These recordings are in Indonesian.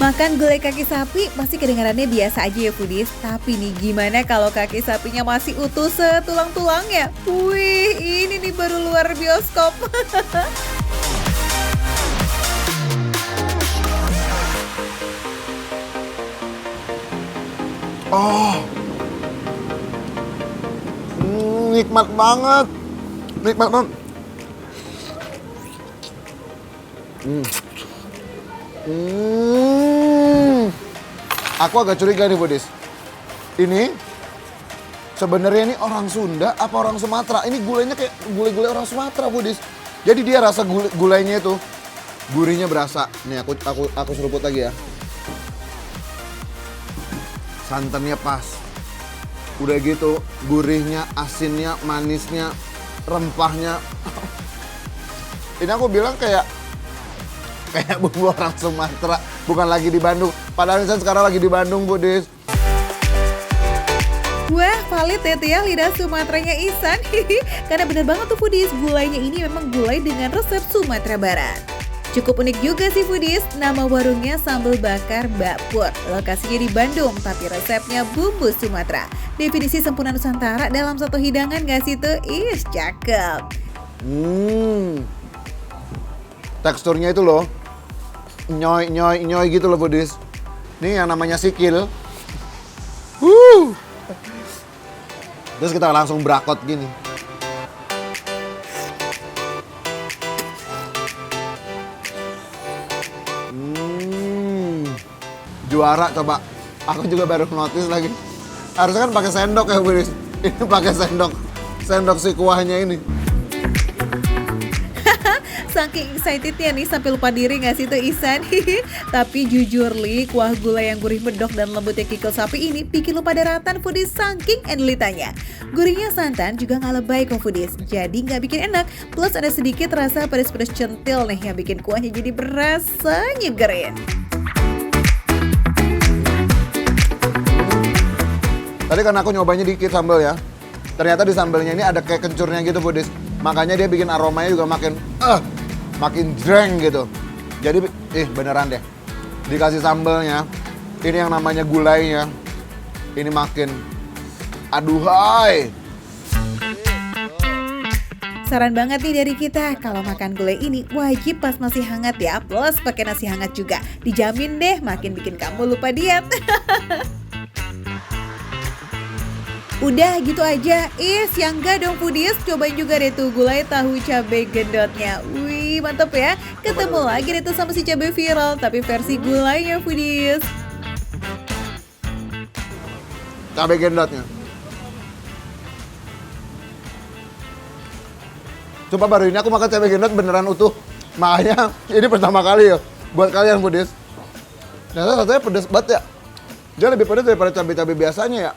Makan gulai kaki sapi pasti kedengarannya biasa aja ya foodies. Tapi nih gimana kalau kaki sapinya masih utuh setulang-tulangnya? Wih, ini nih baru luar bioskop. Oh, nikmat banget. Nikmat banget. Aku agak curiga nih, Budis. Ini sebenarnya ini orang Sunda apa orang Sumatera? Ini gulainya kayak gulai-gulai orang Sumatera, Budis. Jadi dia rasa gulainya itu gurihnya berasa. Nih aku seruput lagi ya. Santannya pas. Udah gitu, gurihnya, asinnya, manisnya, rempahnya. Ini aku bilang kayak bumbu orang Sumatera, bukan lagi di Bandung. Padahal saya sekarang lagi di Bandung, Budis. Wah, valid ya tuh ya lidah Sumateranya Ihsan. Karena bener banget tuh foodies, gulainya ini memang gulai dengan resep Sumatera Barat. Cukup unik juga sih foodies, nama warungnya Sambal Bakar Mbak Pur. Lokasinya di Bandung, tapi resepnya bumbu Sumatera. Definisi sempurna Nusantara dalam satu hidangan gak sih tuh? Cakep. Teksturnya itu loh, nyoy gitu loh, Budis. Ini yang namanya sikil. Terus kita langsung brakot gini. Juara coba. Aku juga baru notice lagi. Harusnya kan pakai sendok ya, Budis. Ini pakai sendok si kuahnya ini. Saking excitednya nih sampai lupa diri gak sih tuh Ihsan? Tapi jujur Li, kuah gulai yang gurih medok dan lembutnya kikil sapi ini bikin lupa daratan foodies saking endlitanya. Gurihnya santan juga gak lebay kok foodies, jadi gak bikin enak. Plus ada sedikit rasa pedas-pedas centil nih yang bikin kuahnya jadi berasa nyegerin. Tadi kan aku nyobanya dikit sambal ya. Ternyata di sambalnya ini ada kayak kencurnya gitu, Budis. Makanya dia bikin aromanya juga makin jreng gitu. Jadi beneran deh. Dikasih sambalnya, ini yang namanya gulainya. Ini makin aduhai. Saran banget nih dari kita, kalau makan gulai ini wajib pas masih hangat ya. Plus pakai nasi hangat juga. Dijamin deh makin bikin kamu lupa diet. Udah gitu aja, yang enggak dong foodies, cobain juga deh tuh gulai tahu cabai gendotnya. Wih, mantep ya. Ketemu lagi deh tuh sama si cabai viral, tapi versi gulainya foodies. Cabai gendotnya. Coba baru ini aku makan cabai gendot beneran utuh. Makanya ini pertama kali ya buat kalian, Budis. Ternyata rasanya pedas banget ya. Dia lebih pedas daripada cabai-cabai biasanya ya.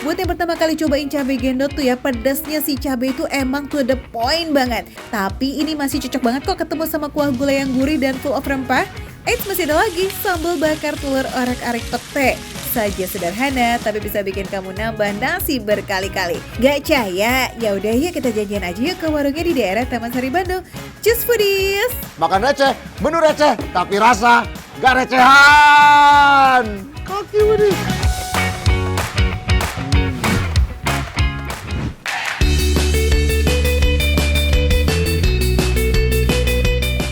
Buat yang pertama kali cobain cabai gendot tuh ya, pedasnya si cabai itu emang to the point banget. Tapi ini masih cocok banget kok ketemu sama kuah gulai yang gurih dan full of rempah. Eits, masih ada lagi sambal bakar telur orek-arik pete. Saja sederhana tapi bisa bikin kamu nambah nasi berkali-kali. Gak percaya? Ya udah ya kita janjian aja yuk ke warungnya di daerah Taman Sari Bandung. Cus foodies. Makan receh, menu receh, tapi rasa gak recehan. Kaki, Budis.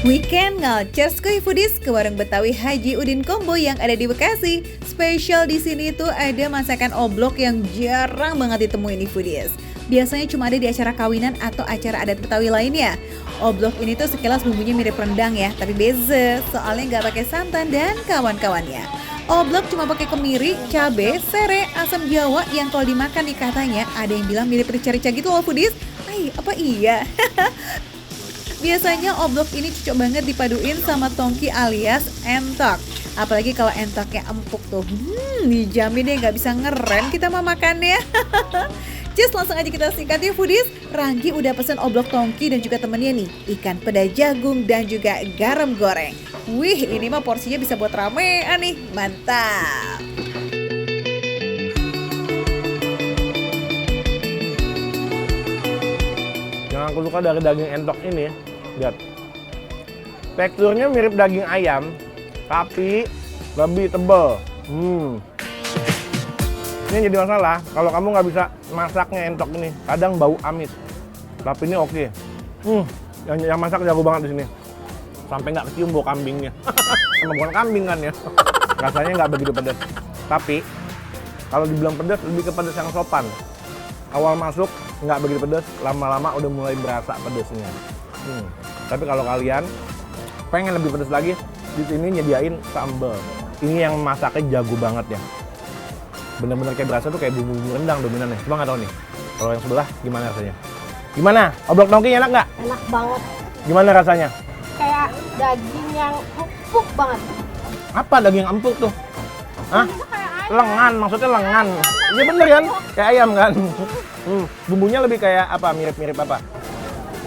Weekend ngocers kuy foodies ke warung Betawi Haji Udin Kombo yang ada di Bekasi. Spesial di sini tuh ada masakan oblok yang jarang banget ditemuin di foodies. Biasanya cuma ada di acara kawinan atau acara adat Betawi lainnya. Oblok ini tuh sekilas bumbunya mirip rendang ya, tapi beza soalnya nggak pakai santan dan kawan-kawannya. Oblok cuma pakai kemiri, cabe, serai, asam jawa yang kalau dimakan nih katanya ada yang bilang mirip rica-rica gitu loh foodies. Apa iya? Biasanya oblok ini cocok banget dipaduin sama tongki alias entok. Apalagi kalau entoknya empuk tuh. Dijamin deh gak bisa ngerem kita mau makannya. Just langsung aja kita singkat ya foodies. Ranggi udah pesen oblok tongki dan juga temennya nih, ikan peda jagung dan juga garam goreng. Wih, ini mah porsinya bisa buat ramean nih. Mantap. Yang aku suka dari daging entok ini, lihat. Teksturnya mirip daging ayam, tapi lebih tebal. Ini jadi masalah, kalau kamu nggak bisa masaknya entok ini, kadang bau amis. Tapi ini oke. Yang masak jago banget di sini. Sampai nggak kecium bau kambingnya. Emang bukan kambing kan ya. Rasanya nggak begitu pedas. Tapi kalau dibilang pedas, lebih ke pedas yang sopan. Awal masuk nggak begitu pedas, lama-lama udah mulai berasa pedasnya. Tapi kalau kalian pengen lebih pedas lagi, di sini nyediain sambal. Ini yang masaknya jago banget ya. Bener-bener kayak berasa tuh kayak bumbu rendang dominannya. Cuma nggak tahu nih, kalau yang sebelah gimana rasanya? Gimana? Oblok nongki enak nggak? Enak banget. Gimana rasanya? Kayak daging yang empuk banget. Apa daging empuk tuh? Hah? Itu kayak ayam. Lengan, maksudnya lengan. Iya bener kan? Kayak ayam kan? Bumbunya lebih kayak apa? Mirip-mirip apa?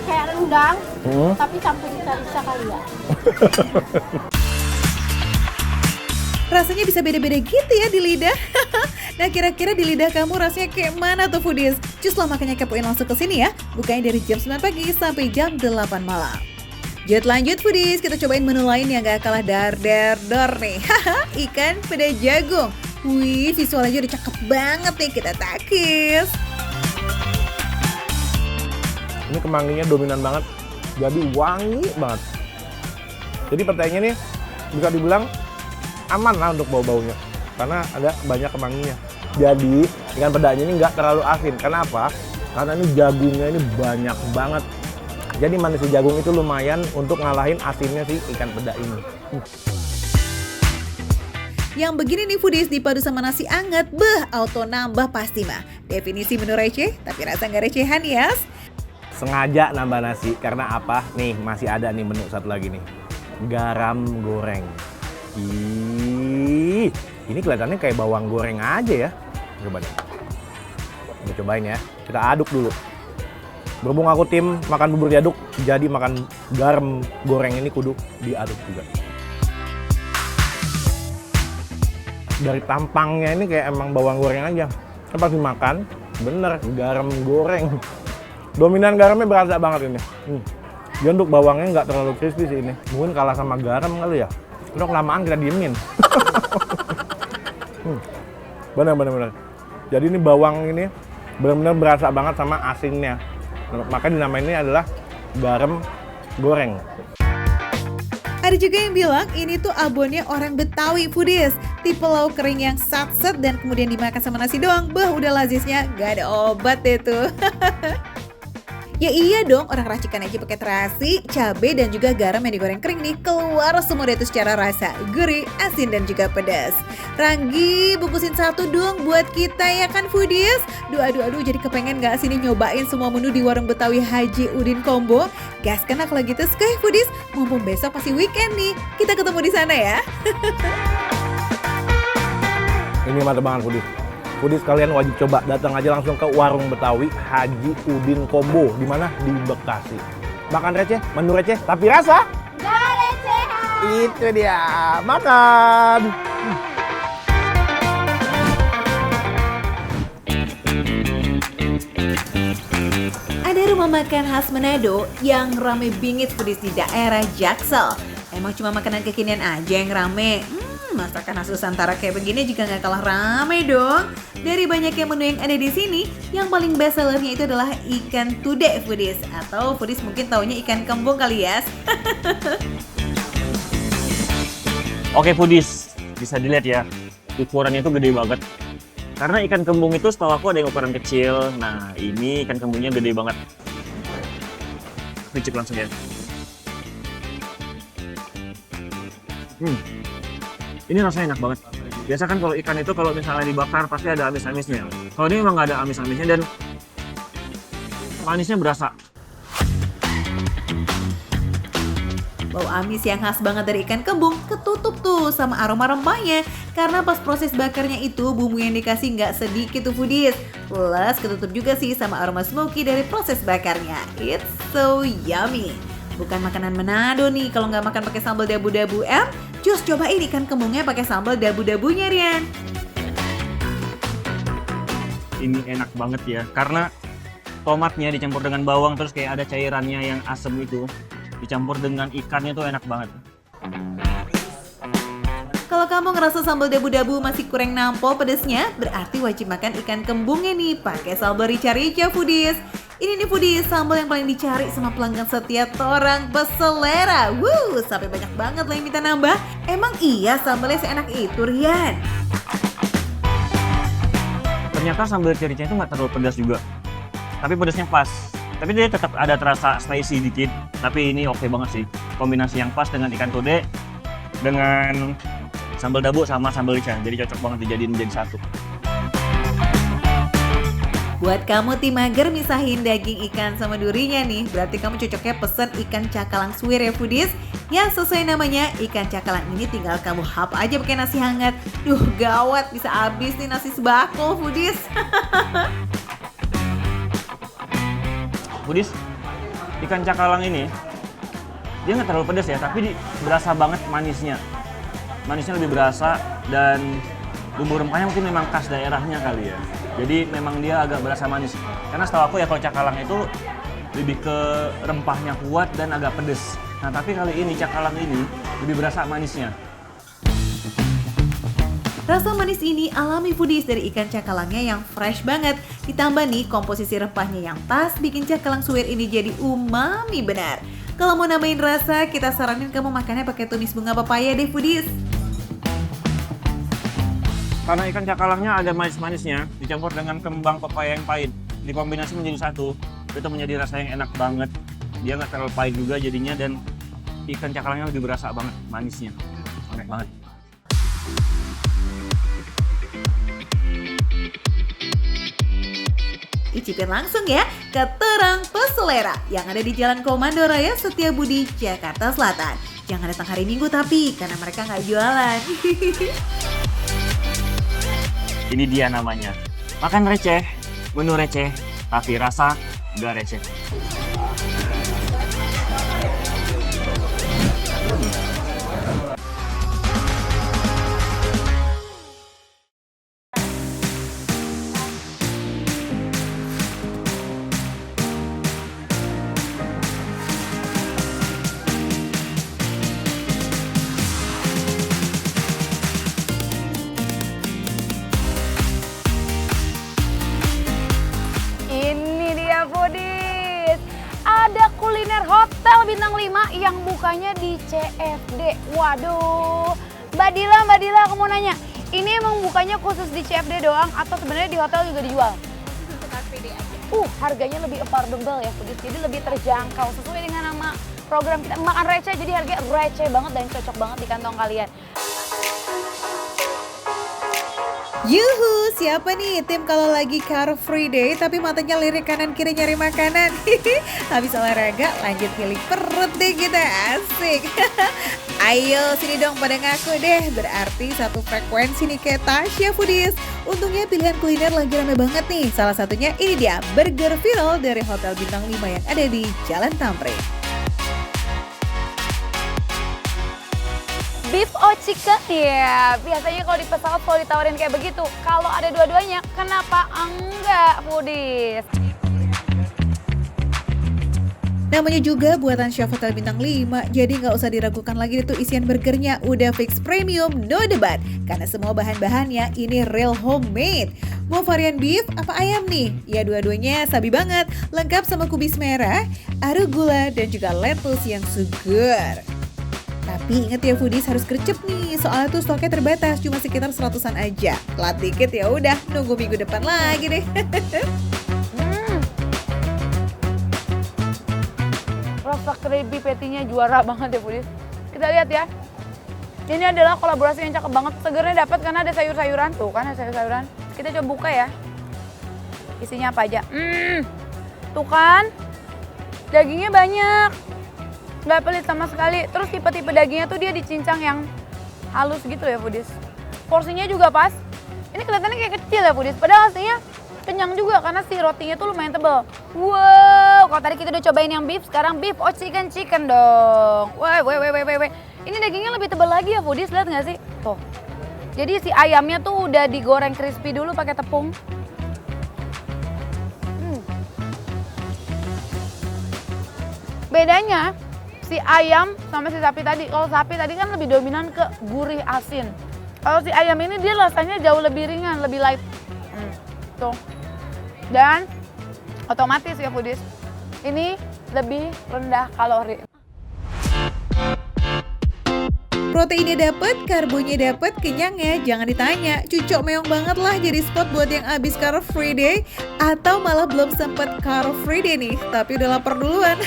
Kayak rendang, tapi campur isa-isa kali ya. Rasanya bisa beda-beda gitu ya di lidah. Nah, kira-kira di lidah kamu rasanya kayak mana tuh foodies? Cus lah, makanya kepoin langsung ke sini ya. Bukanya dari jam 9 pagi sampai jam 8 malam. Lanjut foodies, kita cobain menu lain yang gak kalah dar nih. Ikan peda jagung. Wih, visual aja udah cakep banget nih, kita takis. Ini kemanginya dominan banget, jadi wangi banget. Jadi petainya nih bisa dibilang aman lah untuk bau-baunya, karena ada banyak kemanginya. Jadi ikan pedanya ini nggak terlalu asin. Karena apa? Karena ini jagungnya ini banyak banget. Jadi manisnya jagung itu lumayan untuk ngalahin asinnya si ikan peda ini. Yang begini nih foodies dipadu sama nasi anget, auto nambah pasti mah. Definisi menu receh, tapi rasa nggak recehan ya. Sengaja nambah nasi, karena apa? Nih masih ada nih menu satu lagi nih, garam goreng. Ini kelihatannya kayak bawang goreng aja ya. Coba deh. Kita cobain ya. Kita aduk dulu. Berhubung aku tim makan bubur diaduk, jadi makan garam goreng ini kudu diaduk juga. Dari tampangnya ini kayak emang bawang goreng aja. Pas dimakan, bener garam goreng. Dominan garamnya berasa banget ini. Dia untuk bawangnya nggak terlalu crispy sih ini. Mungkin kalah sama garam kali ya. Udah kelamaan kita diemin. Bener. Jadi ini bawang ini benar-benar berasa banget sama asinnya. Maka dinamain ini adalah garam goreng. Ada juga yang bilang ini tuh abonnya orang Betawi foodies. Tipe lauk kering yang satset dan kemudian dimakan sama nasi doang. Udah lazisnya gak ada obat deh tuh. Ya iya dong, orang racikan aja pakai terasi, cabai dan juga garam yang digoreng kering nih keluar semua deh itu secara rasa, gurih, asin dan juga pedas. Ranggi, bungkusin satu dong buat kita ya kan foodies. Aduh, jadi kepengen gak sih nih nyobain semua menu di warung Betawi Haji Udin Combo? Gas kan kalau gitu sekali foodies, mumpung besok pasti weekend nih. Kita ketemu di sana ya. Ini mantap banget foodies. Foodies kalian wajib coba, datang aja langsung ke warung Betawi Haji Udin Combo. Di mana? Di Bekasi. Makan receh, menu receh, tapi rasa Gak recehan. itu dia. Makan. Ada rumah makan khas Manado yang rame bingit foodies di daerah Jaksel. Emang cuma makanan kekinian aja yang rame? Masakan khas Nusantara kayak begini juga nggak kalah rame dong. Dari banyaknya menu yang ada di sini, yang paling best sellernya itu adalah ikan tude foodies. Atau foodies mungkin taunya ikan kembung kali ya. Oke foodies, bisa dilihat ya, ukurannya itu gede banget. Karena ikan kembung itu setahu aku ada yang ukuran kecil. Nah ini ikan kembungnya gede banget. Cicip langsung ya. Ini rasanya enak banget. Biasa kan kalau ikan itu kalau misalnya dibakar pasti ada amis-amisnya. Kalau ini memang nggak ada amis-amisnya dan manisnya berasa. Bau amis yang khas banget dari ikan kembung ketutup tuh sama aroma rempahnya. Karena pas proses bakarnya itu bumbu yang dikasih nggak sedikit tuh foodies. Plus ketutup juga sih sama aroma smoky dari proses bakarnya. It's so yummy. Bukan makanan Manado nih kalau nggak makan pakai sambal dabu-dabu. Cus cobain ikan kembungnya pakai sambal dabu-dabunya Rian. Ini enak banget ya, karena tomatnya dicampur dengan bawang terus kayak ada cairannya yang asem itu dicampur dengan ikannya tuh enak banget. Kalau kamu ngerasa sambal dabu-dabu masih kurang nampol pedesnya, berarti wajib makan ikan kembungnya nih pakai sambal rica-rica foodies. Ini nih foodies, sambal yang paling dicari sama pelanggan setiap orang peselera. Sampai banyak banget lah yang minta nambah. Emang iya sambalnya seenak itu, Rian? Ternyata sambal rica-rica itu nggak terlalu pedas juga, tapi pedasnya pas. Tapi dia tetap ada terasa spicy dikit, tapi ini oke banget sih. Kombinasi yang pas dengan ikan tode, dengan sambal dabu sama sambal rica, jadi cocok banget dijadiin jadi satu. Buat kamu tim mager misahin daging ikan sama durinya nih, berarti kamu cocoknya pesen ikan cakalang suwir ya foodies. Ya sesuai namanya, ikan cakalang ini tinggal kamu hap aja pakai nasi hangat. Duh gawat, bisa habis nih nasi sebako foodies. Foodies, ikan cakalang ini dia nggak terlalu pedas ya, tapi berasa banget manisnya. Manisnya lebih berasa dan bumbu rempahnya mungkin memang khas daerahnya kali ya. Jadi memang dia agak berasa manis. Karena setahu aku ya kalau cakalang itu lebih ke rempahnya kuat dan agak pedes. Nah tapi kali ini cakalang ini lebih berasa manisnya. Rasa manis ini alami foodies dari ikan cakalangnya yang fresh banget. Ditambah nih komposisi rempahnya yang pas bikin cakalang suwir ini jadi umami benar. Kalau mau nambahin rasa, kita saranin kamu makannya pakai tumis bunga pepaya deh foodies. Karena ikan cakalangnya ada manis-manisnya, dicampur dengan kembang pepaya yang pahit, dikombinasi menjadi satu, itu menjadi rasa yang enak banget. Dia nggak terlalu pahit juga jadinya, dan ikan cakalangnya lebih berasa banget manisnya, enak banget. Icipin langsung ya ke Terang Peselera yang ada di Jalan Komando Raya Setiabudi, Jakarta Selatan. Jangan datang hari Minggu tapi, karena mereka nggak jualan. Ini dia namanya, makan receh, menu receh, tapi rasa nggak receh. Ada kuliner hotel bintang 5 yang bukanya di CFD. Waduh, Mbak Dila, aku mau nanya, ini emang bukanya khusus di CFD doang atau sebenarnya di hotel juga dijual? Untuk KPD aja. Harganya lebih affordable ya, foodies, jadi lebih terjangkau sesuai dengan nama program kita. Makan receh, jadi harganya receh banget dan cocok banget di kantong kalian. Yuhu, siapa nih tim kalau lagi car free day tapi matanya lirik kanan kiri nyari makanan? Habis olahraga lanjut pilih perut deh kita, asik. Ayo sini dong pada ngaku deh, berarti satu frekuensi nih kayak Tasya foodies. Untungnya pilihan kuliner lagi rame banget nih. Salah satunya ini dia, burger viral dari Hotel Bintang 5 yang ada di Jalan Tamrin. Beef or chicken? Ya, biasanya kalau di pesawat kalau ditawarin kayak begitu. Kalau ada dua-duanya, kenapa enggak, foodies? Namanya juga buatan chef Hotel Bintang 5, jadi nggak usah diragukan lagi itu isian burgernya. Udah fix premium, no debat. Karena semua bahan-bahannya ini real homemade. Mau varian beef apa ayam nih? Ya dua-duanya sabi banget. Lengkap sama kubis merah, arugula, dan juga lettuce yang segar. Tapi inget ya foodies, harus gercep nih, soalnya tuh stoknya terbatas, cuma sekitar 100-an aja. Telat dikit ya udah, nunggu minggu depan lagi deh. Rasa crispy patty-nya juara banget ya, foodies. Kita lihat ya. Ini adalah kolaborasi yang cakep banget. Segernya dapat karena ada sayur-sayuran tuh, kan ada sayur-sayuran. Kita coba buka ya. Isinya apa aja? Tuh kan, dagingnya banyak. Nggak pelit sama sekali. Terus tipe-tipe dagingnya tuh dia dicincang yang halus gitu ya, foodies. Porsinya juga pas. Ini kelihatannya kayak kecil ya, foodies. Padahal aslinya kenyang juga karena si rotinya tuh lumayan tebal. Wow, kalau tadi kita udah cobain yang beef, sekarang beef or chicken dong. Wah. Ini dagingnya lebih tebal lagi ya, foodies. Lihat nggak sih? Tuh. Jadi si ayamnya tuh udah digoreng crispy dulu pakai tepung. Bedanya, si si ayam sama si sapi tadi. Kalau sapi tadi kan lebih dominan ke gurih asin. Kalau si ayam ini dia rasanya jauh lebih ringan, lebih light. Tuh. Dan otomatis ya foodies, ini lebih rendah kalori. Proteinnya dapet, karbonya dapet, kenyang ya, jangan ditanya. Cucok meong banget lah jadi spot buat yang abis Carb Free Day atau malah belum sempet Carb Free Day nih, tapi udah lapar duluan.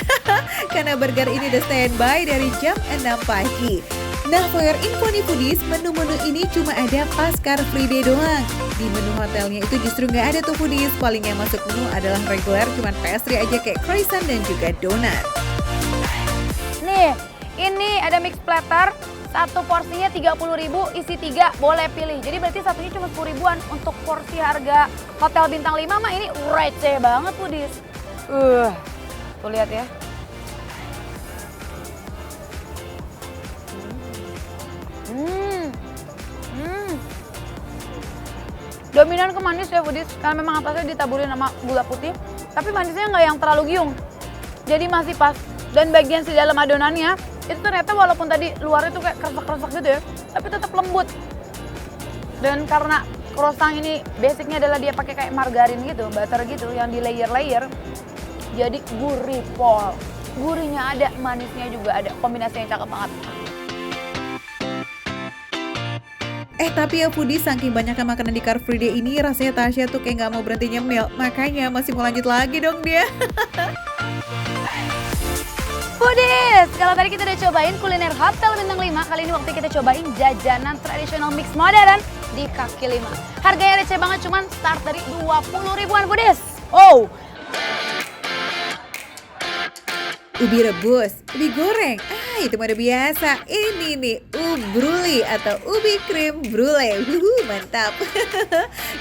Karena burger ini udah standby dari jam 6 pagi. Nah, for your info nih foodies, menu-menu ini cuma ada pas Carb Free Day doang. Di menu hotelnya itu justru nggak ada tuh foodies. Paling yang masuk menu adalah reguler, cuman pastry aja kayak croissant dan juga donat. Nih, ini ada mix platter. Satu porsinya 30.000, isi 3, boleh pilih. Jadi berarti satunya cuma 10 ribuan. Untuk porsi harga hotel bintang 5 mah ini receh banget foodies. Tuh lihat ya. Dominan ke manis ya foodies, karena memang atasnya ditaburin sama gula putih. Tapi manisnya nggak yang terlalu giung. Jadi masih pas. Dan bagian si dalam adonannya, itu ternyata walaupun tadi luarnya tuh kayak keresek-keresek gitu ya, tapi tetap lembut. Dan karena croissant ini basicnya adalah dia pakai kayak margarin gitu, butter gitu, yang di layer-layer. Jadi gurih pol. Gurihnya ada, manisnya juga ada. Kombinasi yang cakep banget. Tapi ya foodies, saking banyaknya makanan di Carb Free Day ini, rasanya Tasya tuh kayak nggak mau berhenti nyemil. Makanya masih mau lanjut lagi dong dia. Foodies, kalau tadi kita udah cobain kuliner Hotel Bintang 5, kali ini waktu kita cobain jajanan tradisional mix modern di kaki 5. Harganya receh banget, cuman start dari 20 ribuan foodies. Oh, Ubi rebus, ubi goreng, itu mah udah biasa. Ini nih, ubruli atau ubi krim brulee. Mantap.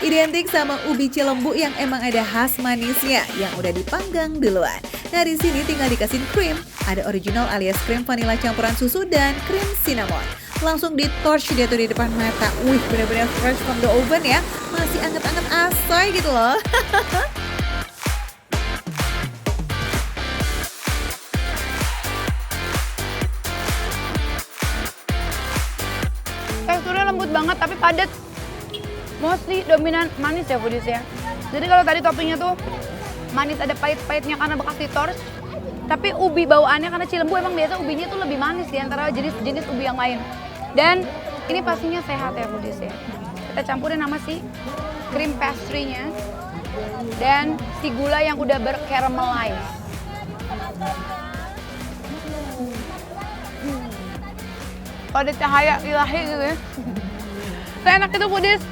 Identik sama ubi Cilembu yang emang ada khas manisnya yang udah dipanggang duluan. Nah, di sini tinggal dikasih krim. Ada original alias krim vanilla campuran susu dan krim cinnamon. Langsung di torch dia tuh di depan mata. Wih, bener-bener fresh from the oven ya. Masih anget-anget asoy gitu loh. teksturnya lembut banget tapi padat. Mostly dominan manis ya foodies ya. Jadi kalau tadi toppingnya tuh manis, ada pahit-pahitnya karena bekas di torch. Tapi ubi bawaannya karena Cilembu emang biasa ubinya tuh lebih manis di antara jenis-jenis ubi yang lain. Dan ini pastinya sehat ya foodies ya. Kita campurin sama si cream pastry-nya dan si gula yang udah bercaramelize. Kalau ada cahaya ilahi gitu ya. Seenak itu foodies.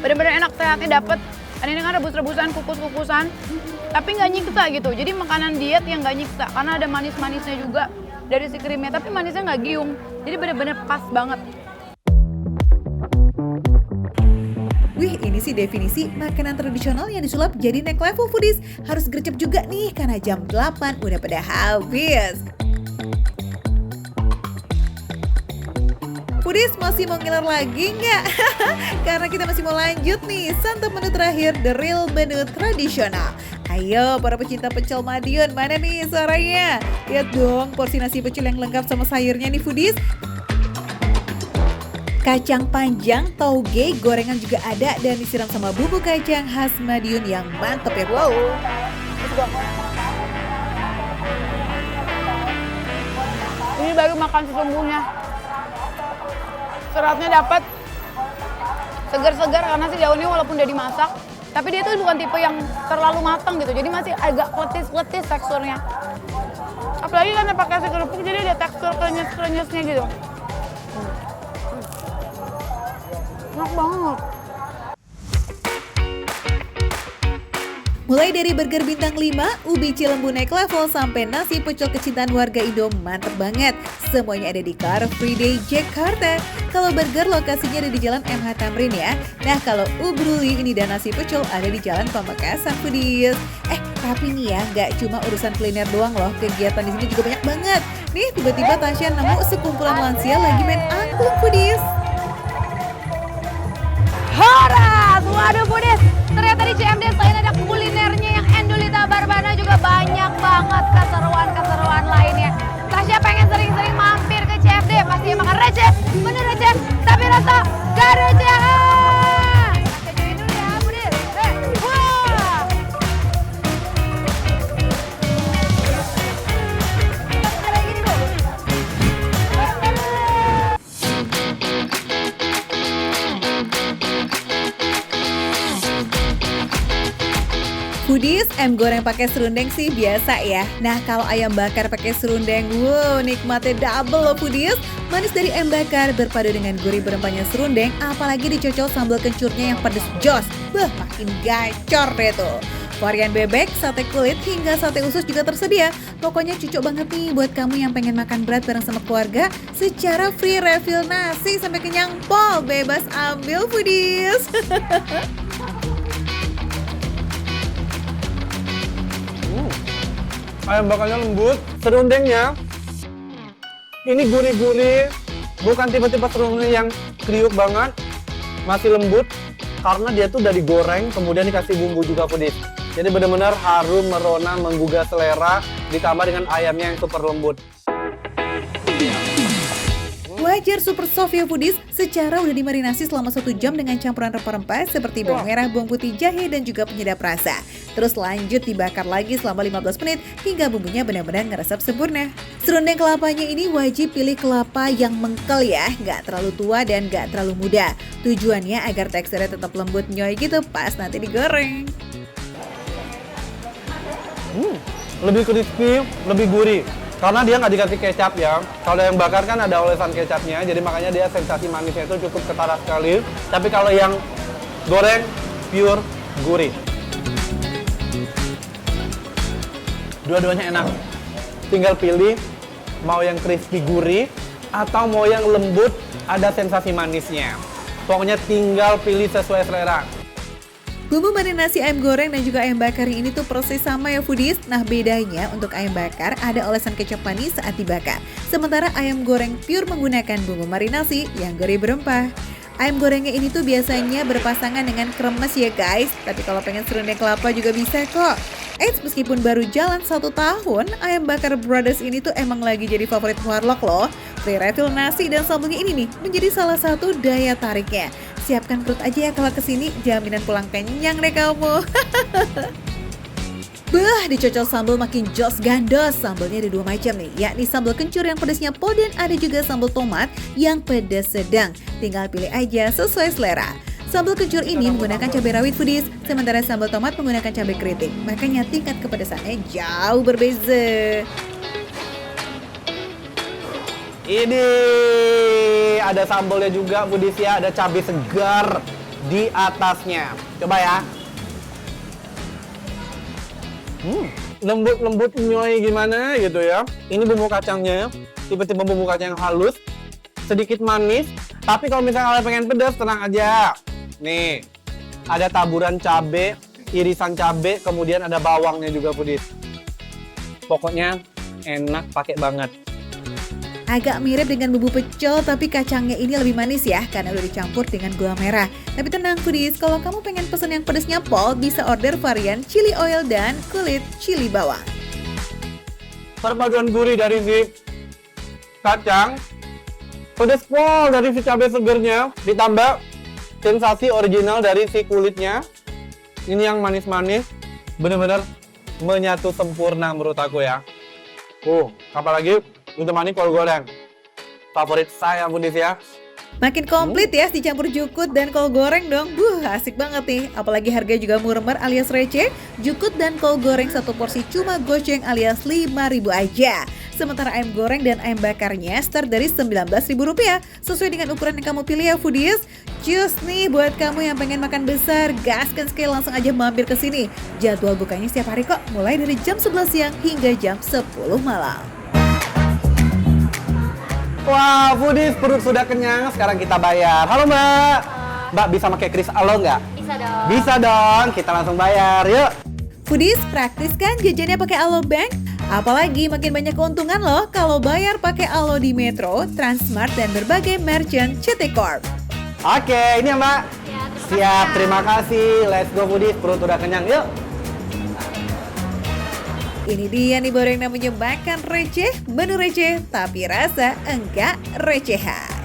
Bener-bener enak, sehatnya dapet. Dan ini kan rebus-rebusan, kukus-kukusan. Tapi nggak nyiksa gitu. Jadi makanan diet yang nggak nyiksa. Karena ada manis-manisnya juga dari si krimnya. Tapi manisnya nggak giung. Jadi bener-bener pas banget. Wih, ini sih definisi makanan tradisional yang disulap jadi next level foodies. Harus gercep juga nih karena jam 8 udah pada habis. Foodies masih mau ngiler lagi nggak? Karena kita masih mau lanjut nih santap menu terakhir, the real menu tradisional. Ayo para pecinta pecel Madiun, mana nih suaranya? Lihat dong porsi nasi pecel yang lengkap sama sayurnya nih foodies. Kacang panjang, tauge, gorengan juga ada dan disiram sama bumbu kacang khas Madiun yang mantep ya. Wow. Ini baru makan sesungguhnya. Seratnya dapat, segar-segar karena si daunnya walaupun udah dimasak, tapi dia tuh bukan tipe yang terlalu matang gitu, jadi masih agak letis-letis teksturnya. Apalagi karena pakai nasi kerupuk, jadi ada tekstur krenyes-krenyesnya gitu. Enak banget. Mulai dari burger bintang 5, ubi Cilembu naik level sampai nasi pecel kecintaan warga Indo mantep banget. Semuanya ada di Carb Free Day Jakarta. Kalau burger lokasinya ada di Jalan MH Tamrin ya. Nah kalau ubruli ini dan nasi pecel ada di Jalan Pamekasan foodies. Tapi nih ya, nggak cuma urusan kuliner doang loh, kegiatan di sini juga banyak banget. Nih tiba-tiba Tasya nemu sekumpulan lansia lagi main angklung foodies. Horas! Waduh foodies! Ternyata di CMD selain ada kulinernya yang Endulita Barbana juga banyak banget keseruan-keseruan lainnya. Tasya receh, tapi rasa gak receh. Saya join dulu ya, Budis. Wah. Kayak gini, Bu. Foodies, ayam goreng pakai serundeng sih biasa ya. Nah, kalau ayam bakar pakai serundeng, wow, nikmatnya double loh Foodies. Manis dari ayam bakar berpadu dengan gurih berempahnya serundeng, apalagi dicocol sambal kencurnya yang pedes jos. Wah, makin gacor deh tuh. Varian bebek, sate kulit, hingga sate usus juga tersedia. Pokoknya cocok banget nih buat kamu yang pengen makan berat bareng sama keluarga secara free refill nasi sampai kenyang pol. Bebas ambil Foodies. Ayam bakarnya lembut, serundengnya ini gurih-gurih, bukan tipe-tipe serundeng yang kriuk banget, masih lembut karena dia tuh udah digoreng kemudian dikasih bumbu juga Foodies. Jadi benar-benar harum, merona, menggugah selera, ditambah dengan ayamnya yang super lembut. Wajar super soft ya Foodies, secara udah dimarinasi selama 1 jam dengan campuran rempah-rempah seperti bawang merah, bawang putih, jahe, dan juga penyedap rasa. Terus lanjut dibakar lagi selama 15 menit hingga bumbunya benar-benar ngeresap sempurna. Serundeng kelapanya ini wajib pilih kelapa yang mengkel ya, nggak terlalu tua dan nggak terlalu muda. Tujuannya agar teksturnya tetap lembut nyoy gitu pas nanti digoreng. Lebih crispy, lebih gurih. Karena dia nggak dikasih kecap ya. Kalau yang bakar kan ada olesan kecapnya, jadi makanya dia sensasi manisnya itu cukup ketara sekali. Tapi kalau yang goreng, pure gurih. Dua-duanya enak. Tinggal pilih mau yang crispy gurih atau mau yang lembut ada sensasi manisnya. Pokoknya tinggal pilih sesuai selera. Bumbu marinasi ayam goreng dan juga ayam bakar ini tuh persis sama ya Foodies. Nah bedanya untuk ayam bakar ada olesan kecap manis saat dibakar. Sementara ayam goreng pure menggunakan bumbu marinasi yang gurih berempah. Ayam gorengnya ini tuh biasanya berpasangan dengan kremes ya guys. Tapi kalau pengen serundeng kelapa juga bisa kok. Meskipun baru jalan 1 tahun, ayam bakar Brothers ini tuh emang lagi jadi favorit warlock loh. Free refill nasi dan sambelnya ini nih menjadi salah satu daya tariknya. Siapkan perut aja ya kalau kesini, jaminan pulang kenyang deh kamu. Bah, dicocol sambal makin jos gandos. Sambelnya ada 2 macam nih, yakni sambal kencur yang pedasnya pol dan ada juga sambal tomat yang pedas sedang. Tinggal pilih aja sesuai selera. Sambal kencur ini menggunakan cabai rawit Foodies, sementara sambal tomat menggunakan cabai keriting. Makanya tingkat kepedasannya jauh berbeza. Ini ada sambalnya juga Foodies ya, ada cabai segar di atasnya. Coba ya. Lembut-lembut nyoy gimana gitu ya. Ini bumbu kacangnya, tipe-tipe bumbu kacang yang halus, sedikit manis. Tapi kalau misalnya kalian pengen pedas, tenang aja. Nih, ada taburan cabai, irisan cabai, kemudian ada bawangnya juga Foodies. Pokoknya enak pakai banget. Agak mirip dengan bumbu pecel, tapi kacangnya ini lebih manis ya, karena udah dicampur dengan gula merah. Tapi tenang Foodies, kalau kamu pengen pesen yang pedasnya pol, bisa order varian chili oil dan kulit chili bawang. Perpaduan gurih dari si kacang, pedas pol dari si cabai segernya, ditambah sensasi original dari si kulitnya. Ini yang manis-manis, bener-bener menyatu sempurna menurut aku ya. Apalagi ditemani kol goreng. Favorit saya Foodies ya. Makin komplit ya dicampur jukut dan kol goreng dong. Asik banget nih. Apalagi harga juga murmer alias receh. Jukut dan kol goreng 1 porsi cuma goceng alias 5.000 aja. Sementara ayam goreng dan ayam bakarnya start dari Rp19.000. Sesuai dengan ukuran yang kamu pilih ya Foodies. Cus nih buat kamu yang pengen makan besar, gaskan sekali langsung aja mampir ke sini. Jadwal bukanya setiap hari kok, mulai dari jam 11 siang hingga jam 10 malam. Wah, Foodies perut sudah kenyang, sekarang kita bayar. Halo Mbak. Mbak bisa pakai kris alo nggak? Bisa dong. Bisa dong, kita langsung bayar, yuk. Foodies, praktis kan jajannya pakai Alo Bank? Apalagi makin banyak keuntungan loh kalau bayar pakai Alo di Metro, Transmart, dan berbagai merchant CT Corp. Oke, ini ya Mbak. Siap, terima kasih. Let's go Foodies, perut udah kenyang, yuk. Ini dia nih baru yang namanya makan receh, menu receh, tapi rasa enggak recehan.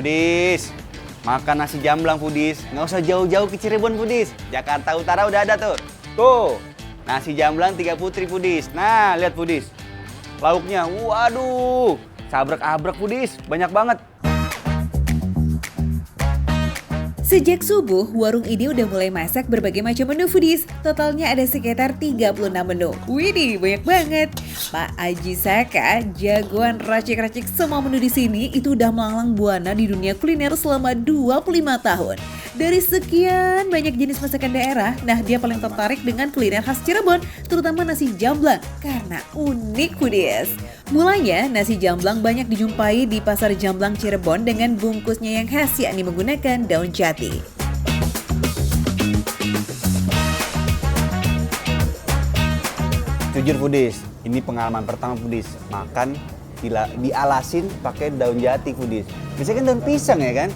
Foodies. Makan nasi jamblang Foodies. Nggak usah jauh-jauh ke Cirebon Foodies. Jakarta Utara udah ada tuh. Tuh, nasi jamblang Tiga Putri Foodies. Nah, lihat Foodies. Lauknya, waduh. Sabrek-abrek Foodies, banyak banget. Sejak subuh, warung ini udah mulai masak berbagai macam menu foodies. Totalnya ada sekitar 36 menu. Widih, banyak banget. Pak Aji Saka, jagoan racik-racik semua menu di sini, itu udah melanglang buana di dunia kuliner selama 25 tahun. Dari sekian banyak jenis masakan daerah, nah dia paling tertarik dengan kuliner khas Cirebon, terutama nasi jamblang, karena unik foodies. Mulanya, nasi jamblang banyak dijumpai di Pasar Jamblang Cirebon dengan bungkusnya yang khas, yakni menggunakan daun jati. Jujur Foodies, ini pengalaman pertama Foodies. Makan dialasin pakai daun jati Foodies. Biasanya kan daun pisang ya kan?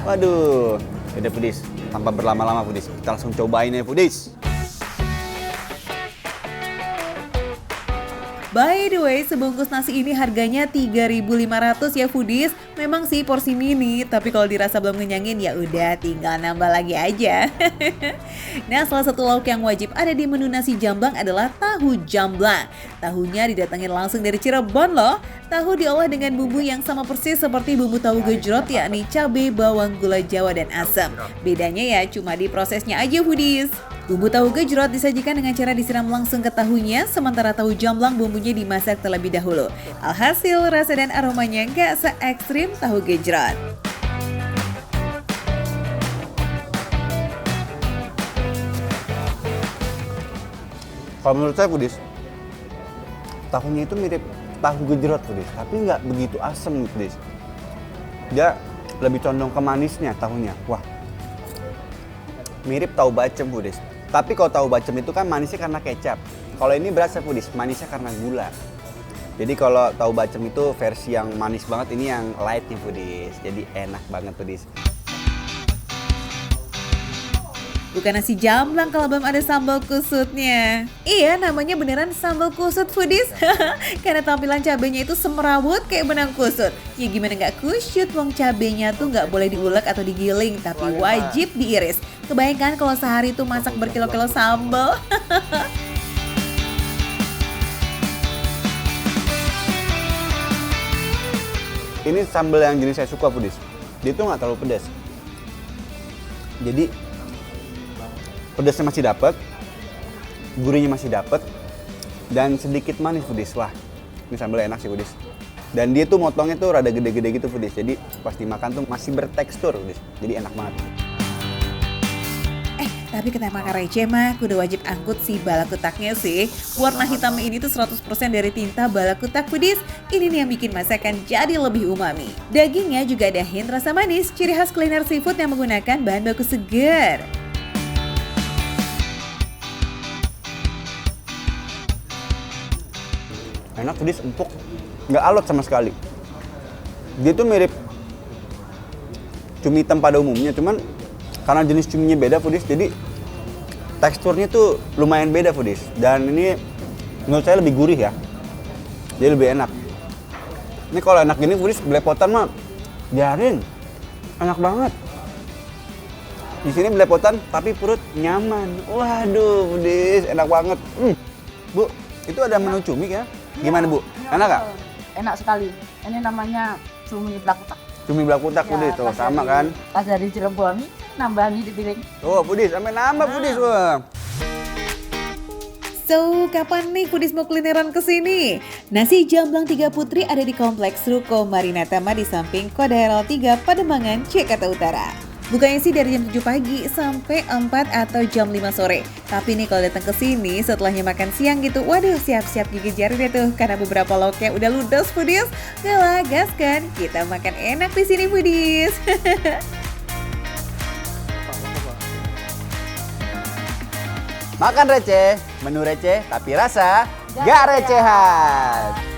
Waduh, udah Foodies, tanpa berlama-lama Foodies, kita langsung cobain ya Foodies. By the way, sebungkus nasi ini harganya 3.500 ya foodies. Memang sih porsi mini, tapi kalau dirasa belum ngenyangin ya udah tinggal nambah lagi aja. Nah, salah satu lauk yang wajib ada di menu nasi jamblang adalah tahu jamblang. Tahunya didatangin langsung dari Cirebon loh. Tahu diolah dengan bumbu yang sama persis seperti bumbu tahu gejrot, yakni cabai, bawang, gula Jawa, dan asam. Bedanya ya cuma di prosesnya aja foodies. Bumbu tahu gejrot disajikan dengan cara disiram langsung ke tahunya, sementara tahu jamblang bumbunya dimasak terlebih dahulu. Alhasil rasa dan aromanya nggak se-ekstrim tahu gejrot. Kalau menurut saya Foodies, tahunya itu mirip tahu gejrot Foodies, tapi nggak begitu asem Foodies. Dia lebih condong ke manisnya tahunya. Wah, mirip tahu bacem Foodies. Tapi kalau tahu bacem itu kan manisnya karena kecap. Kalau ini berasa Foodies, manisnya karena gula. Jadi kalau tahu bacem itu versi yang manis banget, ini yang lightnya Foodies. Jadi enak banget Foodies. Bukan nasi jamblang kalau belum ada sambal kusutnya. Iya, namanya beneran sambal kusut foodies. Karena tampilan cabenya itu semerawut kayak benang kusut. Ya gimana nggak kusyut, wong cabenya tuh nggak boleh diulek atau digiling, tapi wajib diiris. Kebayangkan kalau sehari itu masak berkilo-kilo sambal. Ini sambal yang jenis saya suka Foodies. Dia tuh nggak terlalu pedas. Jadi pedasnya masih dapat, gurihnya masih dapat, dan sedikit manis Foodies. Wah, ini sambal enak sih Foodies. Dan dia tuh motongnya tuh rada gede-gede gitu Foodies. Jadi pas dimakan tuh masih bertekstur Foodies. Jadi enak banget. Tapi kita makan receh mah kudu wajib angkut si balakutaknya sih. Warna hitam ini tuh 100% dari tinta balakutak foodies. Ini nih yang bikin masakan jadi lebih umami. Dagingnya juga ada hint rasa manis, ciri khas kuliner seafood yang menggunakan bahan baku segar. Enak Foodies, empuk, nggak alot sama sekali. Dia tuh mirip cumi hitam pada umumnya, cuman karena jenis cuminya beda Foodies, jadi teksturnya tuh lumayan beda Foodies. Dan ini menurut saya lebih gurih ya, jadi lebih enak. Ini kalau enak gini Foodies, belepotan mah biarin, enak banget. Di sini belepotan tapi perut nyaman. Waduh Foodies, enak banget. Bu, itu ada menu cumi ya? Gimana Bu? Enak gak? Enak sekali. Ini namanya cumi blakutak. Cumi blakutak Foodies, tuh sama kan? Pas dari Cirebon, nambahin di piring. Tuh Foodies, sampai nambah Foodies. Wah. So, kapan nih foodies mau kulineran kesini? Nasi jamblang Tiga Putri ada di Kompleks Ruko Marinatama di samping Kodaeral 3 Pademangan, Jakarta Utara. Bukanya sih dari jam 7 pagi sampai 4 atau jam 5 sore. Tapi nih kalau datang ke sini setelahnya makan siang gitu, waduh siap-siap gigi jari deh tuh karena beberapa lauknya udah ludes foodies. Gak lah, gas kan? Kita makan enak di sini foodies. Makan receh, menu receh tapi rasa gak recehan.